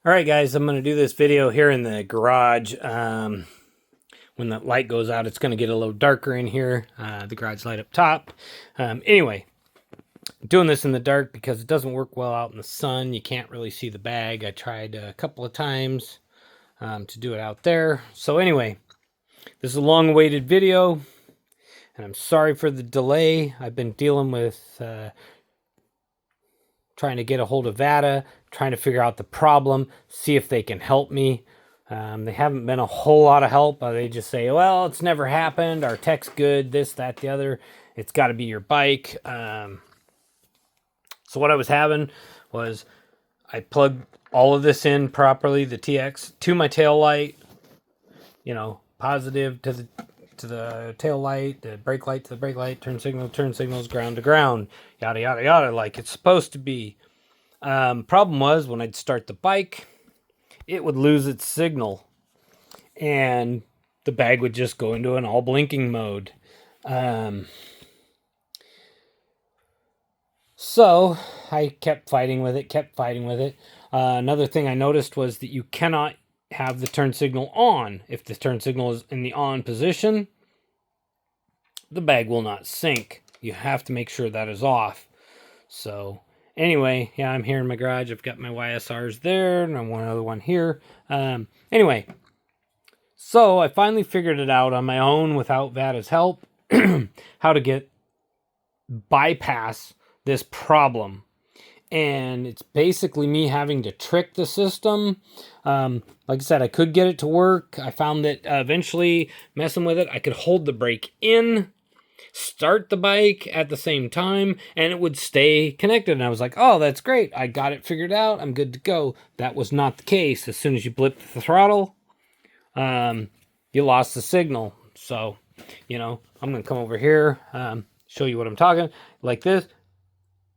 All right, guys, I'm going to do this video here in the garage. When the light goes out, it's going to get a little darker in here. The garage light up top. Anyway, doing this in the dark because it doesn't work well out in the sun. You can't really see the bag. I tried a couple of times to do it out there. So anyway, this is a long-awaited video, and I'm sorry for the delay. I've been dealing with trying to get a hold of VATA, trying to figure out the problem, see if they can help me. They haven't been a whole lot of help. They just say, well, it's never happened. Our tech's good, this, that, the other. It's got to be your bike. So what I was having was I plugged all of this in properly, the TX, to my tail light, you know, positive to the tail light, the brake light to the brake light, turn signals, ground to ground, yada, yada, yada, like it's supposed to be. Problem was when I'd start the bike, it would lose its signal and the bag would just go into an all blinking mode. So I kept fighting with it. Another thing I noticed was that you cannot have the turn signal on. If the turn signal is in the on position, the bag will not sync. You have to make sure that is off. So anyway, yeah, I'm here in my garage. I've got my YSRs there, and one other one here. Anyway, so I finally figured it out on my own without VATA's help, how to bypass this problem. And it's basically me having to trick the system. Like I said, I could get it to work. I found that eventually messing with it, I could hold the brake in, start the bike at the same time, and it would stay connected. And I was like, oh, that's great. I got it figured out. I'm good to go. That was not the case. As soon as you blipped the throttle, you lost the signal. So, you know, I'm going to come over here, show you what I'm talking like this.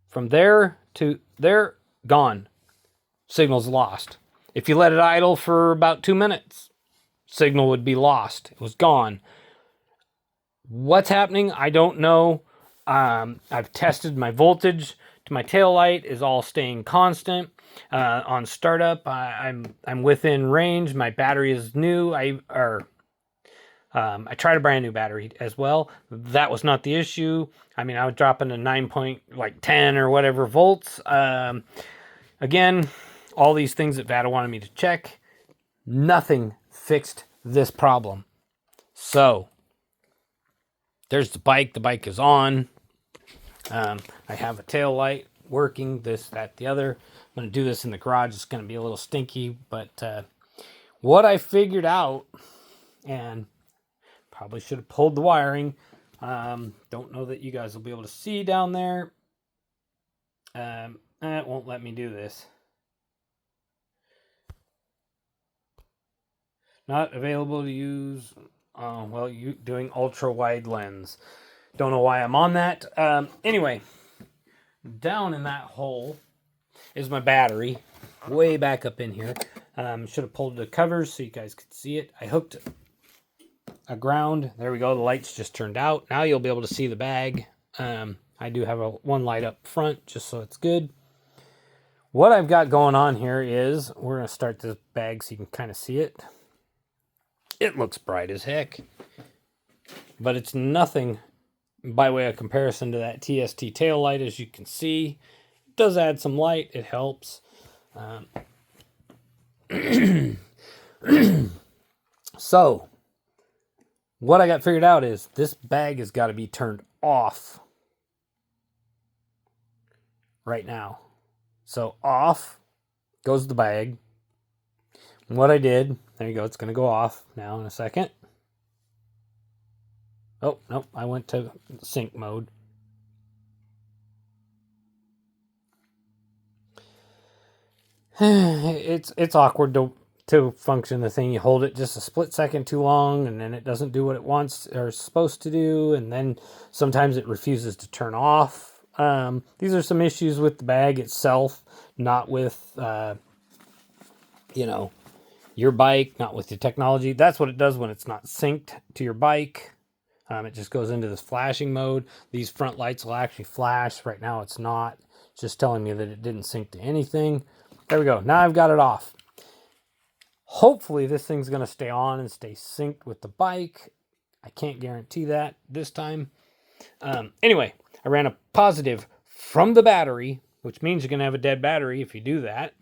From there to there, gone. Signal's lost. If you let it idle for about 2 minutes, signal would be lost. It was gone. What's happening? I don't know. I've tested my voltage to my tail light is all staying constant. On startup, I'm within range. My battery is new. I tried a brand new battery as well. That was not the issue. I mean, I was dropping to 9.10 or whatever volts. Again, all these things that VATA wanted me to check, nothing fixed this problem. So there's the bike. The bike is on. I have a tail light working, this, that, the other. I'm going to do this in the garage. It's going to be a little stinky, but what I figured out, and probably should have pulled the wiring. Don't know that you guys will be able to see down there. It won't let me do this. Not available to use. Well, you doing ultra wide lens. Don't know why I'm on that. Anyway, down in that hole is my battery. Way back up in here. Should have pulled the covers so you guys could see it. I hooked a ground. There we go. The lights just turned out. Now you'll be able to see the bag. I do have one light up front just so it's good. What I've got going on here is we're going to start this bag so you can kind of see it. It looks bright as heck, but it's nothing by way of comparison to that TST tail light. As you can see, it does add some light. It helps. So what I got figured out is this bag has got to be turned off right now. So off goes the bag. And what I did, there you go, it's going to go off now in a second. Oh, nope, I went to sync mode. It's awkward to function the thing. You hold it just a split second too long, and then it doesn't do what it wants or is supposed to do, and then sometimes it refuses to turn off. These are some issues with the bag itself, not with you know, your bike, not with your technology. That's what it does when it's not synced to your bike. It just goes into this flashing mode. These front lights will actually flash. Right now it's not. It's just telling me that it didn't sync to anything. There we go. Now I've got it off. Hopefully this thing's going to stay on and stay synced with the bike. I can't guarantee that this time. Anyway, I ran a positive from the battery, which means you're going to have a dead battery if you do that,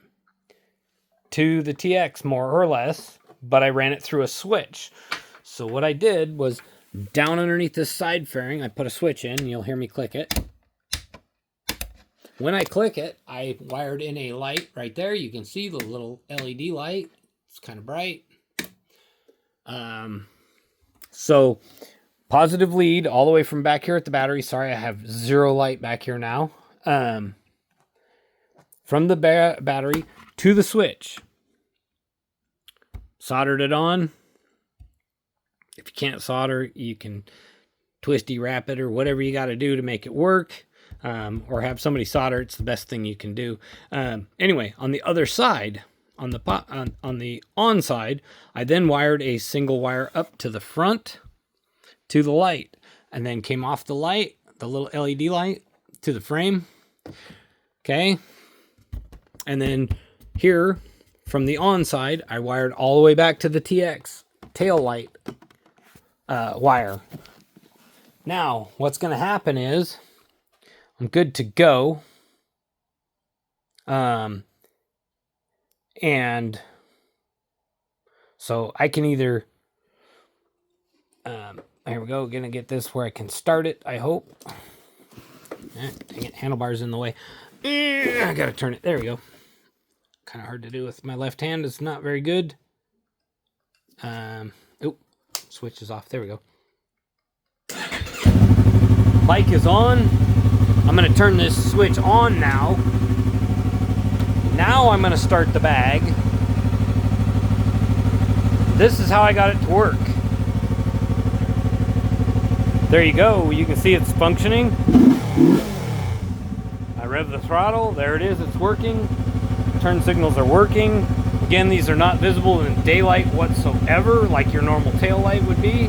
to the TX more or less, but I ran it through a switch. So what I did was down underneath this side fairing, I put a switch in. You'll hear me click it. When I click it, I wired in a light right there. You can see the little LED light. It's kind of bright. So positive lead all the way from back here at the battery. Sorry, I have zero light back here now. From the battery to the switch. Soldered it on. If you can't solder, you can twisty wrap it or whatever you got to do to make it work. Or have somebody solder. It's the best thing you can do. Anyway, on the other side, on the on side, I then wired a single wire up to the front to the light, and then came off the light, the little LED light, to the frame. Okay, and then here from the on side, I wired all the way back to the TX tail light wire. Now, what's going to happen is I'm good to go. And so I can either, here we go, gonna get this where I can start it, I hope. Dang it, handlebar's in the way. I gotta turn it, there we go. Kind of hard to do with my left hand, it's not very good. Switch is off, there we go. Bike is on. I'm going to turn this switch on now. Now I'm going to start the bag. This is how I got it to work. There you go. You can see it's functioning. I rev the throttle. There it is. It's working. Turn signals are working. Again, these are not visible in daylight whatsoever, like your normal tail light would be.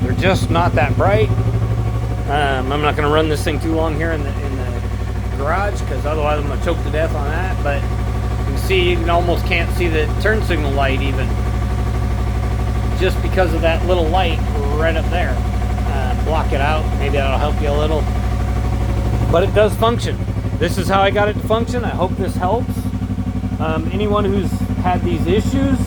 They're just not that bright. I'm not going to run this thing too long here in the garage, because otherwise I'm going to choke to death on that. But you can see, you almost can't see the turn signal light even, just because of that little light right up there. Block it out. Maybe that'll help you a little. But it does function. This is how I got it to function. I hope this helps. Anyone who's had these issues,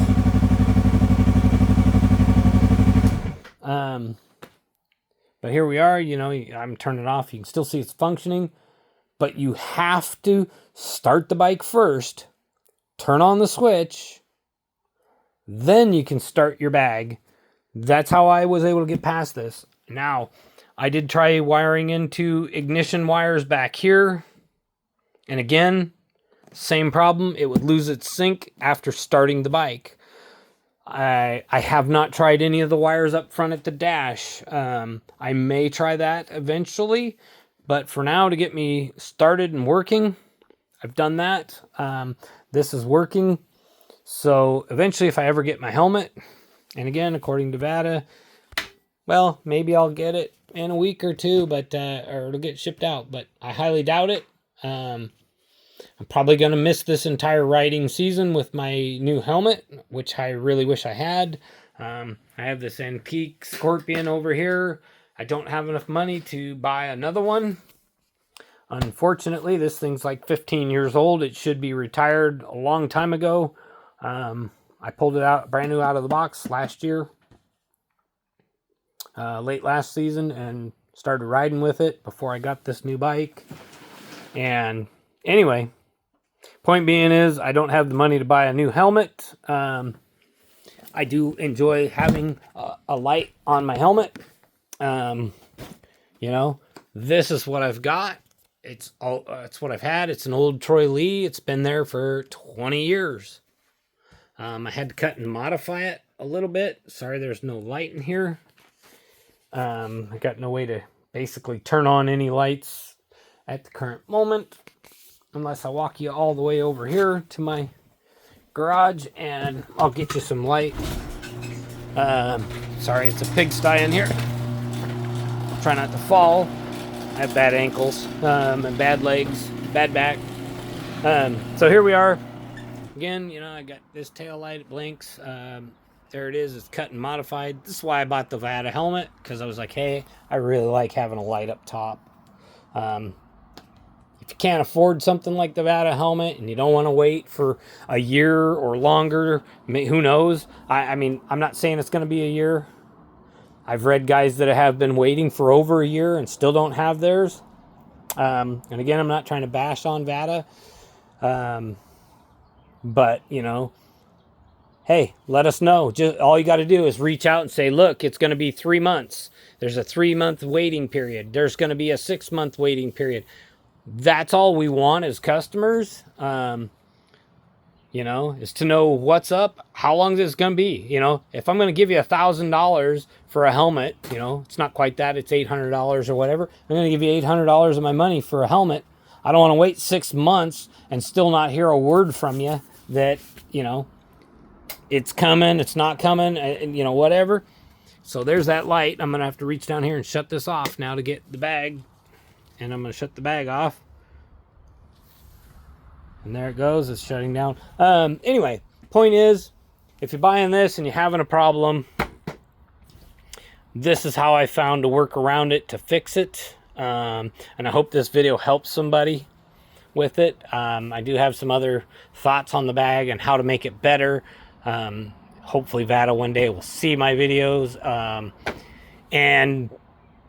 but here we are, you know, I'm turning it off. You can still see it's functioning, but you have to start the bike first, turn on the switch, then you can start your bag. That's how I was able to get past this. Now, I did try wiring into ignition wires back here, and again, same problem. It would lose its sync after starting the bike. I have not tried any of the wires up front at the dash. I may try that eventually, but for now, to get me started and working, I've done that. This is working. So eventually, if I ever get my helmet, and again, according to VATA, well, maybe I'll get it in a week or two, but or it'll get shipped out, but I highly doubt it. I'm probably going to miss this entire riding season with my new helmet, which I really wish I had. I have this antique Scorpion over here. I don't have enough money to buy another one. Unfortunately, this thing's like 15 years old. It should be retired a long time ago. I pulled it out brand new out of the box last year, late last season, and started riding with it before I got this new bike. And anyway, point being is I don't have the money to buy a new helmet. I do enjoy having a light on my helmet. You know, this is what I've got. It's what I've had. It's an old Troy Lee. It's been there for 20 years. I had to cut and modify it a little bit. Sorry, there's no light in here. I got no way to basically turn on any lights at the current moment, unless I walk you all the way over here to my garage and I'll get you some light. Sorry, it's a pigsty in here. Try not to fall. I have bad ankles and bad legs, bad back. So here we are. again, you know, I got this tail light, it blinks. There it is. It's cut and modified. This is why I bought the VATA helmet, because I was like, hey, I really like having a light up top. If you can't afford something like the VATA helmet and you don't want to wait for a year or longer, who knows? I mean, I'm not saying it's going to be a year. I've read guys that have been waiting for over a year and still don't have theirs. And again, I'm not trying to bash on VATA. But, you know, hey, let us know. Just all you got to do is reach out and say, look, it's going to be 3 months. There's a 3-month waiting period. There's going to be a 6-month waiting period. That's all we want as customers, you know, is to know what's up, how long this is going to be. You know, if I'm going to give you $1,000 for a helmet, you know, it's not quite that, it's $800 or whatever. I'm going to give you $800 of my money for a helmet. I don't want to wait 6 months and still not hear a word from you that, you know, it's coming, it's not coming, you know, whatever. So there's that light. I'm going to have to reach down here and shut this off now to get the bag. And I'm going to shut the bag off. And there it goes. It's shutting down. Anyway, point is, if you're buying this and you're having a problem, this is how I found to work around it to fix it. And I hope this video helps somebody with it. I do have some other thoughts on the bag and how to make it better. Hopefully VATA one day will see my videos. And,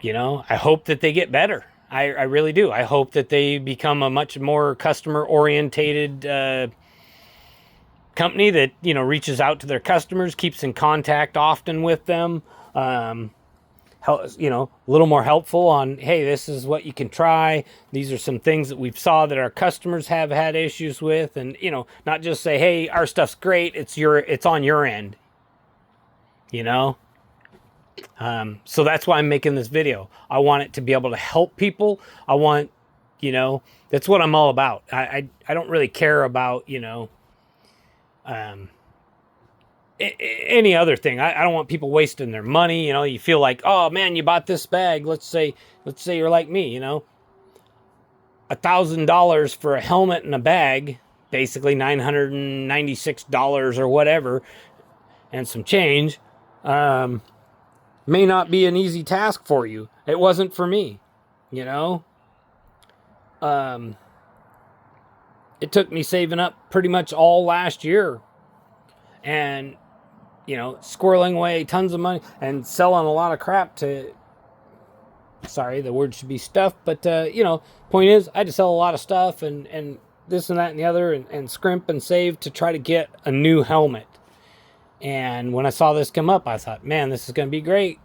you know, I hope that they get better. I really do. I hope that they become a much more customer-orientated company that, you know, reaches out to their customers, keeps in contact often with them, you know, a little more helpful on, hey, this is what you can try. These are some things that we've saw that our customers have had issues with, and, you know, not just say, hey, our stuff's great. It's on your end, you know. So that's why I'm making this video. I want it to be able to help people. I want, you know, that's what I'm all about. I don't really care about, you know, any other thing. I don't want people wasting their money. You know, you feel like, oh man, you bought this bag. Let's say you're like me, you know, $1,000 for a helmet and a bag, basically $996 or whatever, and some change. May not be an easy task for you. It wasn't for me, you know. It took me saving up pretty much all last year and, you know, squirreling away tons of money and selling a lot of crap to, sorry, the word should be stuff, but, you know, point is, I had to sell a lot of stuff and this and that and the other and scrimp and save to try to get a new helmet. And when I saw this come up, I thought, man, this is going to be great.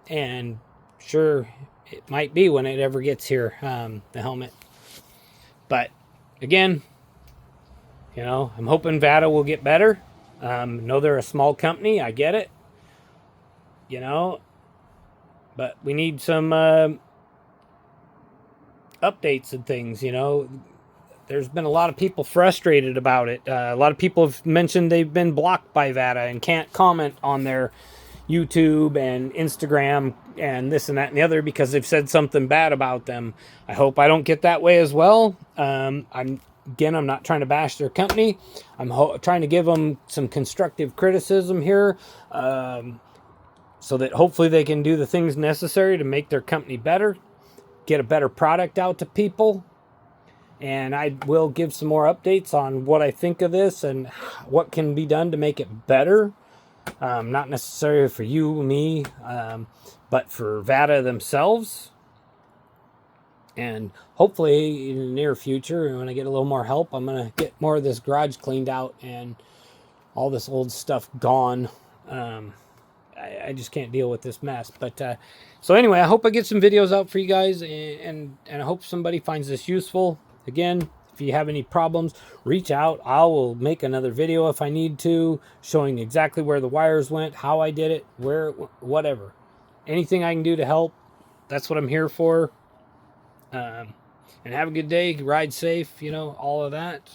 And sure, it might be when it ever gets here, the helmet. But again, you know, I'm hoping VATA will get better. Know they're a small company. I get it. You know, but we need some updates and things, you know. There's been a lot of people frustrated about it. A lot of people have mentioned they've been blocked by VATA and can't comment on their YouTube and Instagram and this and that and the other because they've said something bad about them. I hope I don't get that way as well. I'm not trying to bash their company. I'm trying to give them some constructive criticism here so that hopefully they can do the things necessary to make their company better, get a better product out to people. And I will give some more updates on what I think of this and what can be done to make it better. Not necessarily for you, me, but for VATA themselves. And hopefully in the near future, when I get a little more help, I'm going to get more of this garage cleaned out and all this old stuff gone. I just can't deal with this mess. But so anyway, I hope I get some videos out for you guys, and I hope somebody finds this useful. Again, if you have any problems, reach out. I will make another video if I need to, showing exactly where the wires went, how I did it, whatever. Anything I can do to help, that's what I'm here for. And have a good day, ride safe, you know, all of that.